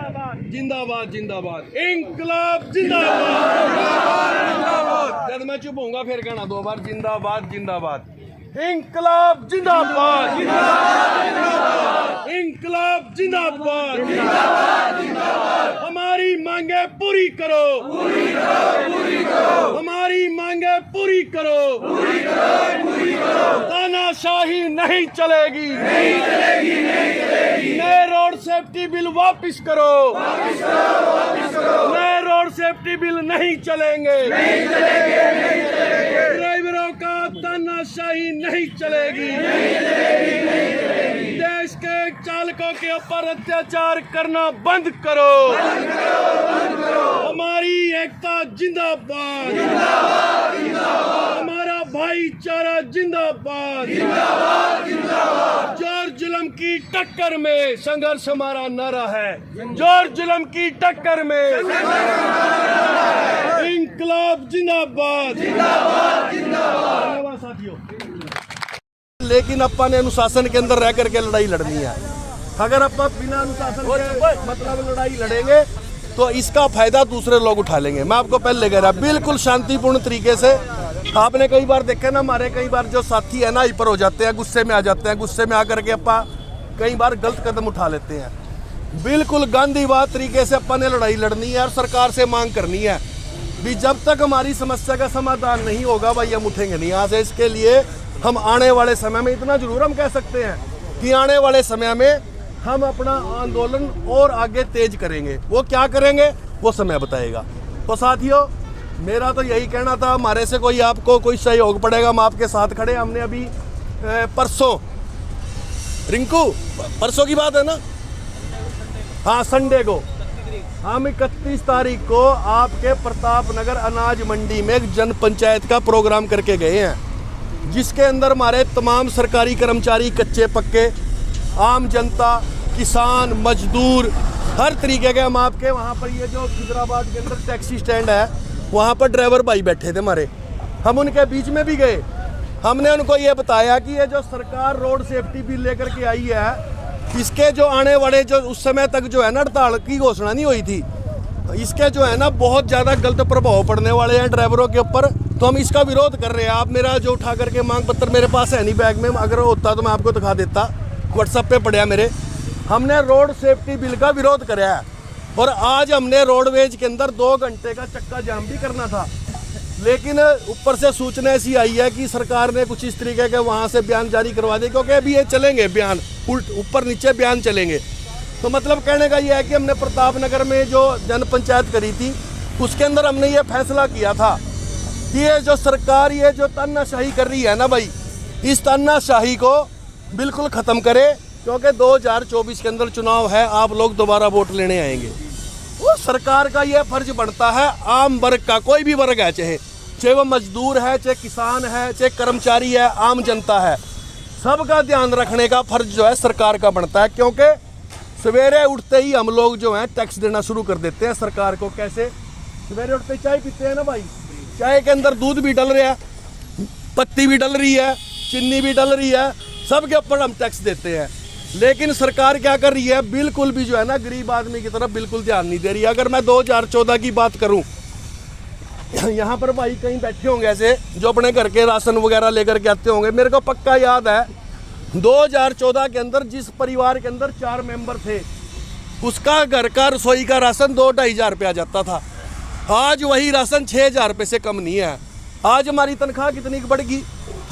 जिंदाबाद जिंदाबाद, इंकलाब जिंदाबाद। जब मैं चुप होऊंगा फिर कहना 2 बार जिंदाबाद जिंदाबाद, इंकलाब जिंदाबाद, इंकलाब जिंदाबाद। हमारी मांगे पूरी करो, हमारी मांगे पूरी करो, तानाशाही नहीं चलेगी, नए रोड सेफ्टी बिल वापस करो, नए रोड सेफ्टी बिल नहीं चलेंगे, ड्राइवरों का तानाशाही नहीं चलेगी, देश के चालकों के ऊपर अत्याचार करना बंद करो, हमारी एकता जिंदाबाद, हमारा भाईचारा जिंदाबाद, जोर जुल्म की टक्कर में संघर्ष हमारा नारा है, जोर जुल्म की टक्कर में इंकलाब जिंदाबाद, धन्यवाद साथियों। लेकिन अपन ने अनुशासन के अंदर रह करके लड़ाई लड़नी है। अगर अपन बिना अनुशासन के मतलब लड़ाई लड़ेंगे तो इसका फायदा दूसरे लोग उठा लेंगे। मैं आपको पहले कह रहा बिल्कुल शांतिपूर्ण तरीके से। आपने कई बार देखा ना, हमारे कई बार जो साथी है ना हाइपर हो जाते हैं, गुस्से में आ जाते हैं, गुस्से में आकर के अपन कई बार गलत कदम उठा लेते हैं। बिल्कुल गांधीवाद तरीके से अपन ने लड़ाई लड़नी है और सरकार से मांग करनी है भी जब तक हमारी समस्या का समाधान नहीं होगा भाई हम उठेंगे नहीं यहाँ से। इसके लिए हम आने वाले समय में इतना जरूर हम कह सकते हैं कि आने वाले समय में हम अपना आंदोलन और आगे तेज करेंगे। वो क्या करेंगे वो समय बताएगा। तो साथियों मेरा तो यही कहना था, हमारे से कोई आपको कोई सहयोग पड़ेगा हम आपके साथ खड़े। हमने अभी परसों रिंकू परसों की बात है ना, हाँ संडे को हम 31 तारीख को आपके प्रताप नगर अनाज मंडी में एक जन पंचायत का प्रोग्राम करके गए हैं, जिसके अंदर हमारे तमाम सरकारी कर्मचारी, कच्चे पक्के, आम जनता, किसान, मजदूर, हर तरीके के हम आपके वहाँ पर ये जो खिजराबाद के अंदर टैक्सी स्टैंड है वहाँ पर ड्राइवर भाई बैठे थे हमारे, हम उनके बीच में भी गए। हमने उनको ये बताया कि ये जो सरकार रोड सेफ्टी बिल लेकर के आई है, इसके जो आने वाले जो उस समय तक जो है ना हड़ताल की घोषणा नहीं हुई थी, इसके जो है ना बहुत ज़्यादा गलत प्रभाव पड़ने वाले हैं ड्राइवरों के ऊपर। तो हम इसका विरोध कर रहे हैं। आप मेरा जो उठा करके मांग पत्र मेरे पास है नहीं बैग में, अगर होता तो मैं आपको दिखा देता, व्हाट्सएप पे पड़ा मेरे। हमने रोड सेफ्टी बिल का विरोध कराया है और आज हमने रोडवेज के अंदर 2 घंटे का चक्का जाम भी करना था, लेकिन ऊपर से सूचना ऐसी आई है कि सरकार ने कुछ इस तरीके के वहाँ से बयान जारी करवा दिए, क्योंकि अभी ये चलेंगे बयान ऊपर नीचे बयान चलेंगे। तो मतलब कहने का ये है कि हमने प्रताप नगर में जो जन पंचायत करी थी उसके अंदर हमने ये फैसला किया था कि ये जो सरकार ये जो तानाशाही कर रही है ना भाई, इस तानाशाही को बिल्कुल ख़त्म करे, क्योंकि 2024 के अंदर चुनाव है, आप लोग दोबारा वोट लेने आएंगे। वो सरकार का ये फर्ज बनता है, आम वर्ग का, कोई भी वर्ग है, चाहे वो मजदूर है, चाहे किसान है, चाहे कर्मचारी है, आम जनता है, सबका ध्यान रखने का फर्ज जो है सरकार का बनता है। क्योंकि सवेरे उठते ही हम लोग जो है टैक्स देना शुरू कर देते हैं सरकार को। कैसे? सवेरे उठते ही चाय पीते हैं ना भाई, चाय के अंदर दूध भी डल रहा है, पत्ती भी डल रही है, चीनी भी डल रही है, सबके ऊपर हम टैक्स देते हैं। लेकिन सरकार क्या कर रही है, बिल्कुल भी जो है ना गरीब आदमी की तरफ बिल्कुल ध्यान नहीं दे रही है। अगर मैं 2014 की बात करूं, यहाँ पर भाई कहीं बैठे होंगे ऐसे जो अपने घर के राशन वगैरह लेकर के आते होंगे, मेरे को पक्का याद है 2014 के अंदर जिस परिवार के अंदर 4 मेंबर थे उसका घर का रसोई का राशन 2-2.5 हज़ार रुपये आ जाता था। आज वही राशन 6 हज़ार रुपये से कम नहीं है। आज हमारी तनख्वाह कितनी बढ़ेगी,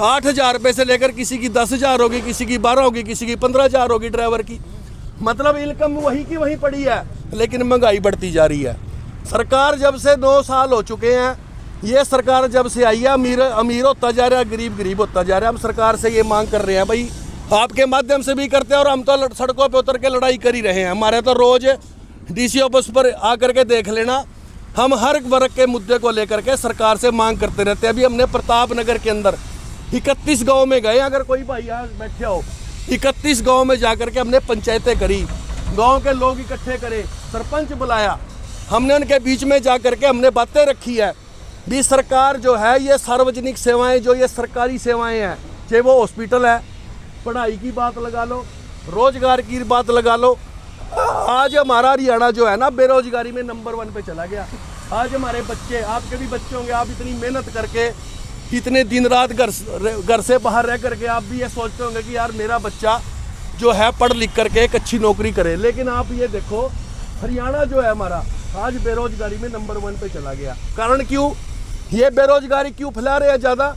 8 हज़ार रुपये से लेकर किसी की 10 हज़ार होगी, किसी की 12 होगी, किसी की 15 हज़ार होगी ड्राइवर की। मतलब इनकम वही की वही पड़ी है, लेकिन महंगाई बढ़ती जा रही है। सरकार जब से 9 साल हो चुके हैं, ये सरकार जब से आई है अमीर अमीर होता जा रहा है, गरीब गरीब होता जा रहा है। हम सरकार से ये मांग कर रहे हैं भाई, आपके माध्यम से भी करते हैं और हम तो सड़कों पे उतर के लड़ाई कर ही रहे हैं। हमारे तो रोज़ डीसी ऑफिस पर आकर के देख लेना, हम हर वर्ग के मुद्दे को लेकर के सरकार से मांग करते रहते हैं। अभी हमने प्रताप नगर के अंदर 31 गाँव में गए, अगर कोई भाई यहाँ बैठे हो, 31 गाँव में जाकर के हमने पंचायतें करी, गाँव के लोग इकट्ठे करे, सरपंच बुलाया, हमने उनके बीच में जा करके हमने बातें रखी है भी सरकार जो है ये सार्वजनिक सेवाएं, जो ये सरकारी सेवाएं हैं, चाहे वो हॉस्पिटल है, पढ़ाई की बात लगा लो, रोजगार की बात लगा लो, आज हमारा हरियाणा जो है ना बेरोजगारी में नंबर 1 पे चला गया। आज हमारे बच्चे, आपके भी बच्चे होंगे, आप इतनी मेहनत करके इतने दिन रात घर से बाहर रह करके आप भी ये सोचते होंगे कि यार मेरा बच्चा जो है पढ़ लिख करके एक अच्छी नौकरी करे। लेकिन आप ये देखो हरियाणा जो है हमारा आज बेरोजगारी में नंबर 1 पे चला गया। कारण क्यों? ये बेरोजगारी क्यों फैला रहे हैं ज़्यादा?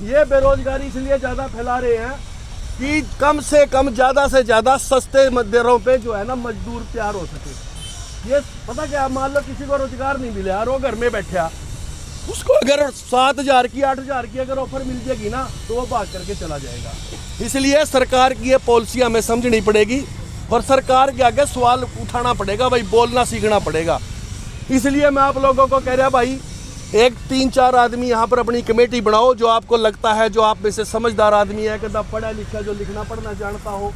ये बेरोजगारी इसलिए ज़्यादा फैला रहे हैं कि कम से कम ज़्यादा से ज़्यादा सस्ते दरों पे जो है ना मजदूर तैयार हो सके। ये पता क्या, मान लो किसी को रोजगार नहीं मिला यार, वो घर में बैठा, उसको अगर 7,000 की 8,000 की अगर ऑफर मिल जाएगी ना तो वो भाग करके चला जाएगा। इसलिए सरकार की ये पॉलिसी हमें समझनी पड़ेगी और सरकार के आगे सवाल उठाना पड़ेगा भाई, बोलना सीखना पड़ेगा। इसलिए मैं आप लोगों को कह रहा भाई, एक 3-4 आदमी यहाँ पर अपनी कमेटी बनाओ जो आपको लगता है, जो आप में से समझदार आदमी है, कि पढ़ा लिखा, जो लिखना पढ़ना जानता हो।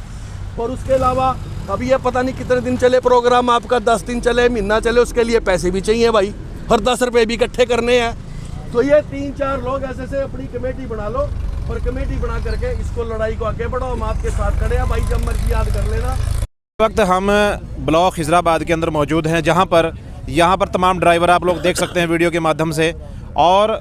और उसके अलावा अभी ये पता नहीं कितने दिन चले प्रोग्राम आपका, 10 दिन चले, महीना चले, उसके लिए पैसे भी चाहिए भाई, और 10 रुपये भी इकट्ठे करने हैं। तो ये 3-4 लोग ऐसे से अपनी कमेटी बना लो और कमेटी बना करके इसको लड़ाई को आगे बढ़ाओ। हम आपके साथ खड़े हैं भाई, जब मर्जी याद कर लेना। इस वक्त हम ब्लॉक खिजराबाद के अंदर मौजूद हैं, जहां पर यहाँ पर तमाम ड्राइवर आप लोग देख सकते हैं वीडियो के माध्यम से। और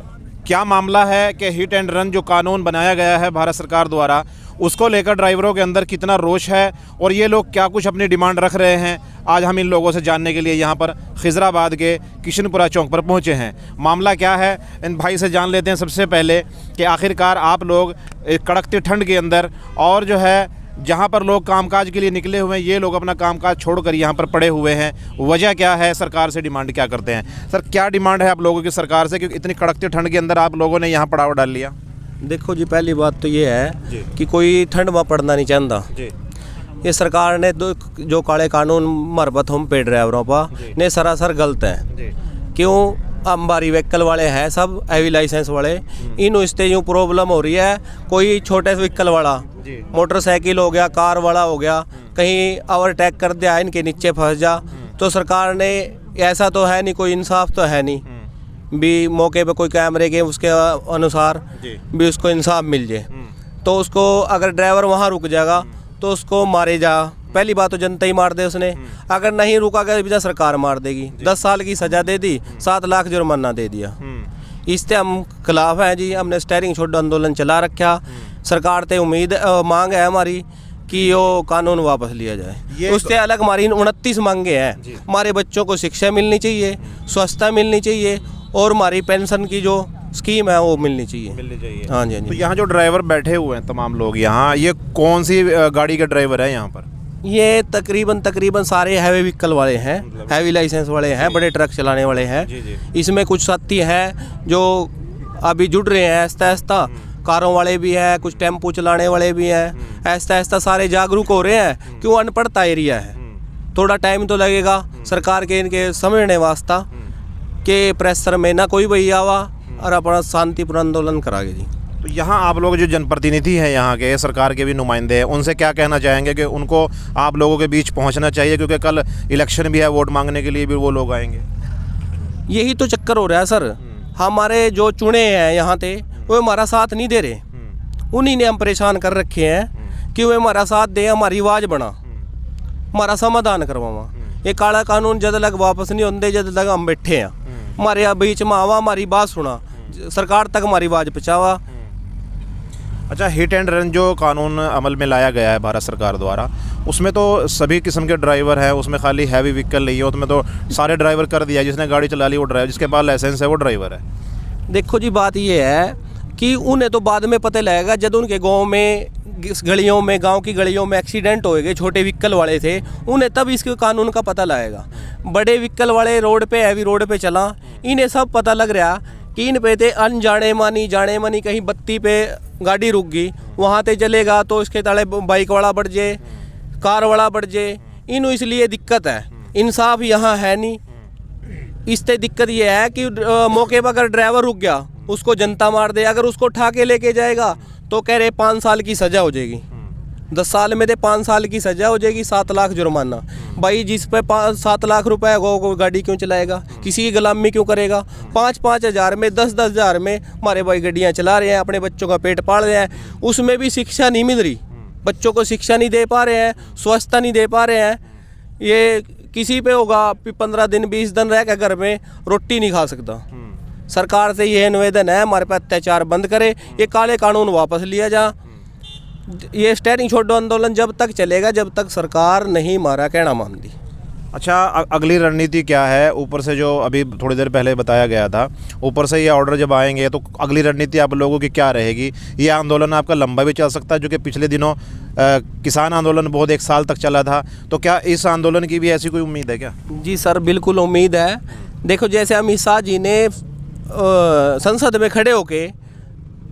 क्या मामला है कि हिट एंड रन जो कानून बनाया गया है भारत सरकार द्वारा, उसको लेकर ड्राइवरों के अंदर कितना रोष है और ये लोग क्या कुछ अपनी डिमांड रख रहे हैं, आज हम इन लोगों से जानने के लिए यहाँ पर खिजराबाद के किशनपुरा चौक पर पहुँचे हैं। मामला क्या है इन भाई से जान लेते हैं सबसे पहले कि आखिरकार आप लोग कड़कती ठंड के अंदर, और जो है जहाँ पर लोग कामकाज के लिए निकले हुए हैं, ये लोग अपना कामकाज छोड़कर यहाँ पर पड़े हुए हैं, वजह क्या है, सरकार से डिमांड क्या करते हैं? सर क्या डिमांड है आप लोगों की सरकार से, क्योंकि इतनी कड़कती ठंड के अंदर आप लोगों ने यहाँ पड़ाव डाल लिया? देखो जी, पहली बात तो ये है कि कोई ठंड में पड़ना नहीं चाहता जी। ये सरकार ने जो काले कानून मरबत हम पे ड्राइवरों पर ने सरासर गलत है। क्यों? अंबारी व्हीकल वाले हैं सब, हैवी लाइसेंस वाले, इन इससे यूँ प्रॉब्लम हो रही है। कोई छोटे व्हीकल वाला, मोटरसाइकिल हो गया, कार वाला हो गया, कहीं ओवरटेक कर दिया, इनके नीचे फंस जा, तो सरकार ने ऐसा तो है नहीं, कोई इंसाफ तो है नहीं भी मौके पे कोई कैमरे के उसके अनुसार भी उसको इंसाफ मिल जाए। तो उसको अगर ड्राइवर वहाँ रुक जाएगा तो उसको मारे जा, पहली बात तो जनता ही मार दे उसने। अगर नहीं रुका गया तो सरकार मार देगी। 10 साल की सज़ा दे दी, 7 लाख जुर्माना दे दिया। इससे हम खिलाफ हैं जी। हमने स्टेयरिंग छोड़ो आंदोलन चला रखा। सरकार से उम्मीद मांग है हमारी कि वो कानून वापस लिया जाए। उससे अलग हमारी 29 मांगे हैं। हमारे बच्चों को शिक्षा मिलनी चाहिए, स्वच्छता मिलनी चाहिए, और हमारी पेंशन की जो स्कीम है वो मिलनी चाहिए। हाँ जी, हाँ जी। तो यहाँ जो ड्राइवर बैठे हुए हैं तमाम लोग यहाँ, ये कौन सी गाड़ी के ड्राइवर है यहाँ पर? ये तकरीबन सारे हैवी व्हीकल वाले हैं, हैवी लाइसेंस वाले हैं, बड़े ट्रक चलाने वाले हैं। इसमें कुछ साथी हैं जो अभी जुड़ रहे हैं आहिस्ता आहिस्ता, कारों वाले भी हैं, कुछ टेम्पो चलाने वाले भी हैं। आहिस्ता आहिस्ता सारे जागरूक हो रहे हैं। क्यों? अनपढ़ता एरिया है, थोड़ा टाइम तो लगेगा सरकार के इनके समझने वास्ता के प्रेशर में ना कोई भैया आवा और अपना शांतिपूर्ण आंदोलन करागे जी। तो यहाँ आप लोग जो जनप्रतिनिधि हैं, यहाँ के सरकार के भी नुमाइंदे हैं, उनसे क्या कहना चाहेंगे कि उनको आप लोगों के बीच पहुँचना चाहिए, क्योंकि कल इलेक्शन भी है, वोट मांगने के लिए भी वो लोग आएंगे? यही तो चक्कर हो रहा है सर। हमारे जो चुने हैं यहाँ पे वो हमारा साथ नहीं दे रहे। उन्हीं ने हम परेशान कर रखे हैं कि वो हमारा साथ दे, हमारी आवाज़ बना, हमारा समाधान करवावा। ये काला कानून जब तक वापस नहीं होते, जब तक हम बैठे हैं, हमारे बीच में आवा, हमारी बात सुना, सरकार तक हमारी आवाज़ पहुँचावा। अच्छा, हिट एंड रन जो कानून अमल में लाया गया है भारत सरकार द्वारा, उसमें तो सभी किस्म के ड्राइवर हैं, उसमें खाली हैवी व्हीकल नहीं है, उसमें तो सारे ड्राइवर कर दिया। जिसने गाड़ी चला ली वो ड्राइवर, जिसके पास लाइसेंस है वो ड्राइवर है। देखो जी, बात ये है कि उन्हें तो बाद में पता लगेगा जब उनके गांव में, गलियों में, गांव की गलियों में एक्सीडेंट हो गए, छोटे व्हीकल वाले थे, उन्हें तब इसके कानून का पता लगेगा। बड़े व्हीकल वाले रोड पे, हैवी रोड पे चला, इन्हें सब पता लग रहा कि इन पे थे अनजाने मानी कहीं बत्ती पे गाड़ी रुक गई, वहाँ ते चलेगा तो इसके तले बाइक वाला बढ़ जाए, कार वाला बढ़ जाए। इन इसलिए दिक्कत है, इंसाफ यहाँ है नहीं। इससे दिक्कत ये है कि मौके पर अगर ड्राइवर रुक गया उसको जनता मार दे, अगर उसको उठा के लेके जाएगा तो कह रहे 5 साल की सज़ा हो जाएगी। 10 साल में 5 साल की सज़ा हो जाएगी, 7 लाख जुर्माना। भाई जिस पे 7 लाख रुपए वो गाड़ी क्यों चलाएगा? किसी की गुलामी क्यों करेगा? 5-5 हज़ार में, 10-10 हज़ार में हमारे भाई गाड़ियाँ चला रहे हैं, अपने बच्चों का पेट पाल रहे हैं, उसमें भी शिक्षा नहीं मिल रही, बच्चों को शिक्षा नहीं दे पा रहे हैं, स्वच्छता नहीं दे पा रहे हैं। ये किसी पे होगा 15 दिन 20 दिन रह के घर में रोटी नहीं खा सकता। सरकार से ये निवेदन है, हमारे पे अत्याचार बंद करे, ये काले कानून वापस लिया जा। ये स्टैंडिंग छोड़ो आंदोलन जब तक चलेगा जब तक सरकार नहीं हमारा कहना मान दी। अच्छा, अगली रणनीति क्या है? ऊपर से जो अभी थोड़ी देर पहले बताया गया था, ऊपर से ये ऑर्डर जब आएंगे तो अगली रणनीति आप लोगों की क्या रहेगी? ये आंदोलन आपका लंबा भी चल सकता है, जो कि पिछले दिनों किसान आंदोलन बहुत 1 साल तक चला था, तो क्या इस आंदोलन की भी ऐसी कोई उम्मीद है क्या? जी सर, बिल्कुल उम्मीद है। देखो, जैसे अमित शाह जी ने संसद में खड़े होके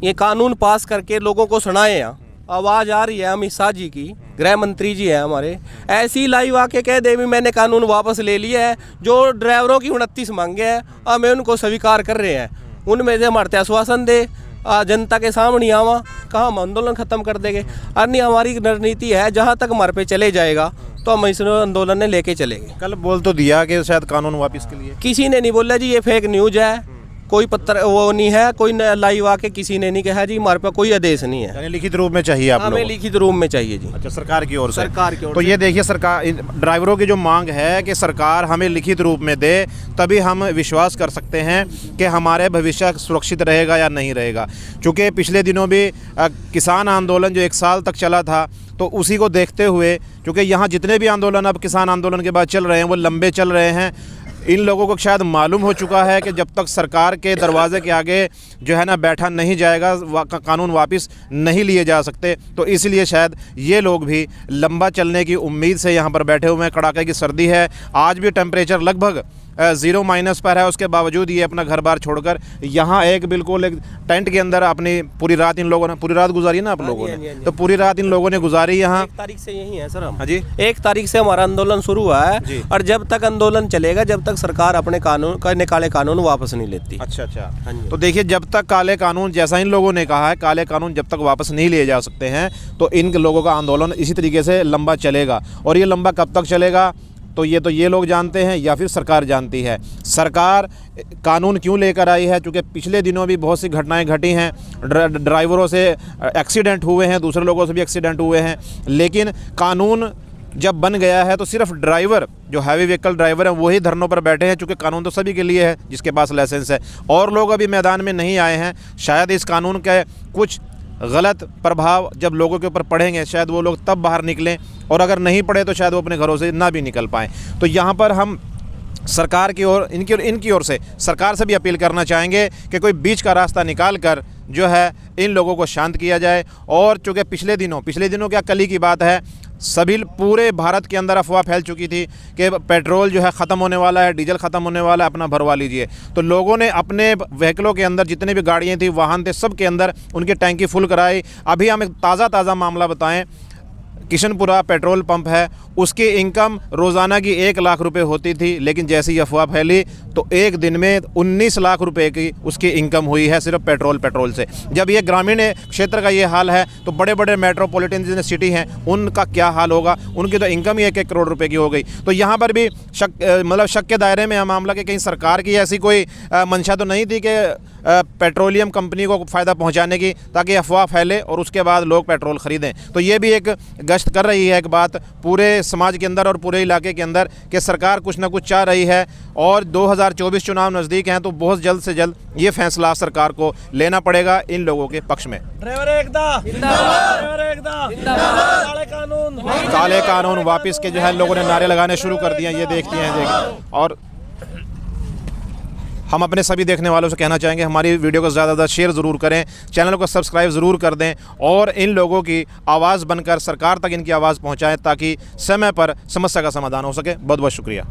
ये कानून पास करके लोगों को सुनाए हैं, आवाज़ आ रही है अमित शाह जी की, गृह मंत्री जी हैं हमारे, ऐसी लाइव आके कह दे भी मैंने कानून वापस ले लिया है। जो ड्राइवरों की 29 मांगे हैं अब मैं उनको स्वीकार कर रहे हैं, उनमें से हमारे आश्वासन दे, जनता के सामने आवा, कहाँ हम आंदोलन ख़त्म कर देंगे। अन्य हमारी रणनीति है, जहाँ तक हमारे पे चले जाएगा तो हम इस आंदोलन ने लेके चलेंगे। कल बोल तो दिया कि शायद कानून वापस के लिए किसी ने नहीं बोला जी, ये फेक न्यूज़ है, कोई पत्र वो नहीं है, कोई लाइव आके किसी ने नहीं कहा जी, हमारे पास कोई आदेश नहीं है। यानी लिखित रूप में चाहिए आप लोगों को? हमें लिखित रूप में चाहिए जी। अच्छा, सरकार की ओर से? सरकार की ओर तो ये देखिए, सरकार ड्राइवरों की जो मांग है कि सरकार हमें लिखित रूप में दे, तभी हम विश्वास कर सकते हैं कि हमारे भविष्य सुरक्षित रहेगा या नहीं रहेगा। चूँकि पिछले दिनों भी किसान आंदोलन जो 1 साल तक चला था, तो उसी को देखते हुए, क्योंकि यहाँ जितने भी आंदोलन अब किसान आंदोलन के बाद चल रहे हैं वो लंबे चल रहे हैं, इन लोगों को शायद मालूम हो चुका है कि जब तक सरकार के दरवाजे के आगे जो है ना बैठा नहीं जाएगा, कानून वापस नहीं लिए जा सकते। तो इसलिए शायद ये लोग भी लंबा चलने की उम्मीद से यहाँ पर बैठे हुए हैं। कड़ाके की सर्दी है, आज भी टेम्परेचर लगभग 0- पर है, उसके बावजूद ये अपना घर बार छोड़कर यहाँ बिल्कुल एक टेंट के अंदर अपनी पूरी रात इन लोगों ने पूरी रात गुजारी ना आप लोगों ने, तो पूरी रात इन लोगों ने गुजारी यहाँ। 1 तारीख से यही है सर हम। हाँ जी, 1 तारीख से हमारा आंदोलन शुरू हुआ है और जब तक आंदोलन चलेगा जब तक सरकार अपने काले कानून वापस नहीं लेती। अच्छा, तो देखिए, जब तक काले कानून, जैसा इन लोगों ने कहा है, काले कानून जब तक वापस नहीं लिए जा सकते हैं तो इन लोगों का आंदोलन इसी तरीके से लंबा चलेगा। और ये लंबा कब तक चलेगा तो ये लोग जानते हैं या फिर सरकार जानती है। सरकार कानून क्यों लेकर आई है? क्योंकि पिछले दिनों भी बहुत सी घटनाएं घटी हैं, ड्राइवरों से एक्सीडेंट हुए हैं, दूसरे लोगों से भी एक्सीडेंट हुए हैं, लेकिन कानून जब बन गया है तो सिर्फ ड्राइवर, जो हैवी व्हीकल ड्राइवर हैं, वही धरनों पर बैठे हैं, क्योंकि कानून तो सभी के लिए है जिसके पास लाइसेंस है। और लोग अभी मैदान में नहीं आए हैं। शायद इस कानून के कुछ गलत प्रभाव जब लोगों के ऊपर पड़ेंगे, शायद वो लोग तब बाहर निकलें, और अगर नहीं पड़े तो शायद वो अपने घरों से ना भी निकल पाएँ। तो यहाँ पर हम सरकार की ओर, इनकी ओर से सरकार से भी अपील करना चाहेंगे कि कोई बीच का रास्ता निकाल कर जो है इन लोगों को शांत किया जाए। और चूँकि पिछले दिनों क्या, कल ही की बात है, सभी पूरे भारत के अंदर अफवाह फैल चुकी थी कि पेट्रोल जो है ख़त्म होने वाला है, डीजल ख़त्म होने वाला है, अपना भरवा लीजिए। तो लोगों ने अपने व्हीकलों के अंदर, जितने भी गाड़ियाँ थी, वाहन थे, सब के अंदर उनकी टैंकी फुल कराई। अभी हम एक ताज़ा मामला बताएं, किशनपुरा पेट्रोल पंप है, उसकी इनकम रोज़ाना की 1 लाख रुपए होती थी, लेकिन जैसी अफवाह फैली तो एक दिन में 19 लाख रुपए की उसकी इनकम हुई है सिर्फ पेट्रोल से। जब ये ग्रामीण क्षेत्र का ये हाल है तो बड़े बड़े मेट्रोपॉलिटन जितने सिटी हैं उनका क्या हाल होगा? उनकी तो इनकम ही 1-1 करोड़ रुपए की हो गई। तो यहाँ पर भी शक के दायरे में मामला कि कहीं सरकार की ऐसी कोई मंशा तो नहीं थी कि पेट्रोलियम कंपनी को फ़ायदा पहुँचाने की, ताकि अफवाह फैले और उसके बाद लोग पेट्रोल ख़रीदें। तो ये भी एक गश्त कर रही है एक बात पूरे समाज के अंदर और पूरे इलाके के अंदर कि सरकार कुछ ना कुछ चाह रही है। और 2024 चुनाव नज़दीक हैं तो बहुत जल्द से जल्द ये फैसला सरकार को लेना पड़ेगा इन लोगों के पक्ष में। काले कानून वापस के जो है लोगों ने नारे लगाने शुरू कर दिए, ये देखते हैं। और हम अपने सभी देखने वालों से कहना चाहेंगे, हमारी वीडियो को ज़्यादा शेयर ज़रूर करें, चैनल को सब्सक्राइब ज़रूर कर दें और इन लोगों की आवाज़ बनकर सरकार तक इनकी आवाज़ पहुंचाएं ताकि समय पर समस्या का समाधान हो सके। बहुत बहुत शुक्रिया।